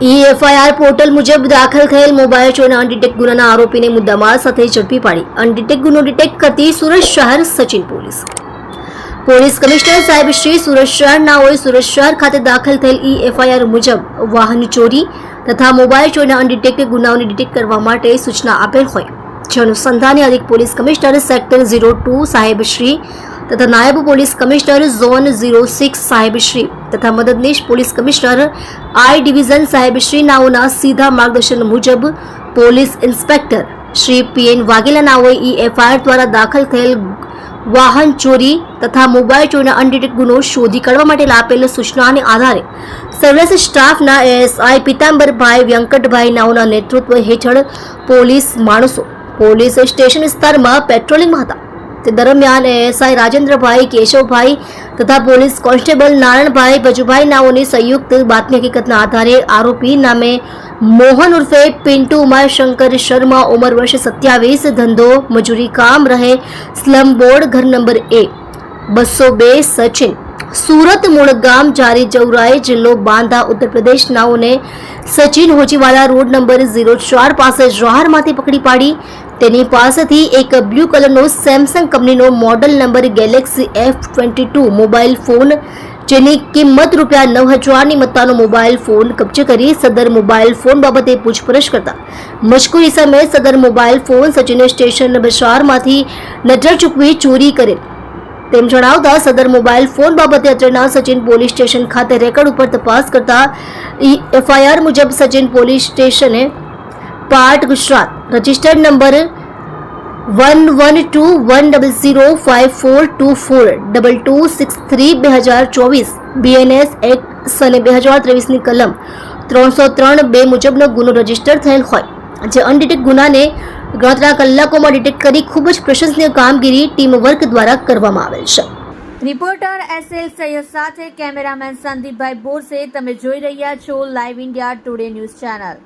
FIR portal મુજબ દાખલ થયેલ મોબાઈલ ચોરના અનડિટેક્ટ ગુનાના આરોપીને મુદ્દામાલ સાથે ઝડપી પાડી અનડિટેક્ટ ગુનો ડિટેક્ટ કરતી સુરત શહેર સચિન પોલીસ કમિશનર સાહેબ શ્રી સુરત શહેર નાઓએ સુરત શહેર ખાતે દાખલ થયેલ એફઆઈઆર મુજબ વાહન ચોરી તથા મોબાઈલ ચોરના અનડિટેક્ટ ગુનાઓને ડિટેક્ટ કરવા માટે સૂચના આપેલ હોય જે અનુસંધાને અધિક પોલીસ કમિશનર સેક્ટર 02 સાહેબ શ્રી તથા નાયબ પોલીસ કમિશનર ઝોન 06 સાહેબ શ્રી તથા મદદનીશ પોલીસ કમિશનર આઈ ડિવિઝન સાહેબ શ્રી નાઓના સીધા માર્ગદર્શન મુજબ police inspector Shri PN Vaghela નાઓએ એફઆઈઆર દ્વારા દાખલ થયેલ વાહન ચોરી તથા મોબાઈલ ચોરીના અનડિટેક્ટ ગુનો શોધી કાઢવા માટે આપેલ સૂચનાને આધારે સર્વેલન્સ સ્ટાફના એએસઆઈ પિતાંબરભાઈ વ્યંકટભાઈ નાઓના નેતૃત્વ હેઠળ પોલીસ માણસો પોલીસ સ્ટેશન વિસ્તારમાં પેટ્રોલિંગમાં હતા તે દરમિયાન એએસઆઈ રાજેન્દ્રભાઈ કેશવભાઈ તથા પોલીસ કોન્સ્ટેબલ નારાયણભાઈ ભજુભાઈ નાઓની સંયુક્ત બાતમી હકીકતના આધારે આરોપી નામે મોહન ઉર્ફે પિન્ટુ ઉમાશંકર શર્મા ઉંમર વર્ષ 27 ધંધો મજૂરી કામ રહે સ્લમ બોર્ડ ઘર નંબર A 202 સચિન સુરત મૂળ ગામ જારી જવરાઈ જિલ્લો બાંદા ઉત્તર પ્રદેશ નાઓને સચિન હોજીવાલા રોડ નંબર 04 પાસે જવાહરમાંથી પકડી પાડી તેની પાસેથી એક બ્લુ કલરનો સેમસંગ કંપનીનો model number Galaxy F22 mobile phone જેની કિંમત ₹9,000ની મત્તાનો મોબાઈલ ફોન કબજે કરી સદર મોબાઈલ ફોન બાબતે પૂછપરછ કરતા મજકૂર ઇસમે સદર મોબાઈલ ફોન સચિન સ્ટેશન બજારમાંથી નજર ચૂકવી ચોરી કરેલ તેમ જણાવતા સદર મોબાઈલ ફોન બાબતે અત્રેના સચિન પોલીસ સ્ટેશન ખાતે રેકર્ડ ઉપર તપાસ કરતા એફઆઈઆર મુજબ સચિન પોલીસ સ્ટેશને part Gujarat registered number 1121054242263 BNS act સને 2023ની કલમ 303(2) મુજબનો ગુનો રજીસ્ટર થયેલ હોય જે અનડિટેક્ટ ગુનાને ગણતરીના કલાકોમાં ડિટેક્ટ કરી ખૂબ જ પ્રશંસનીય કામગીરી ટીમ વર્ક દ્વારા કરવામાં આવેલ છે. રિપોર્ટર એસએલ સૈયદ સાથે કેમેરામેન સંદીપભાઈ બોરસે તમે જોઈ રહ્યા છો live India today news channel.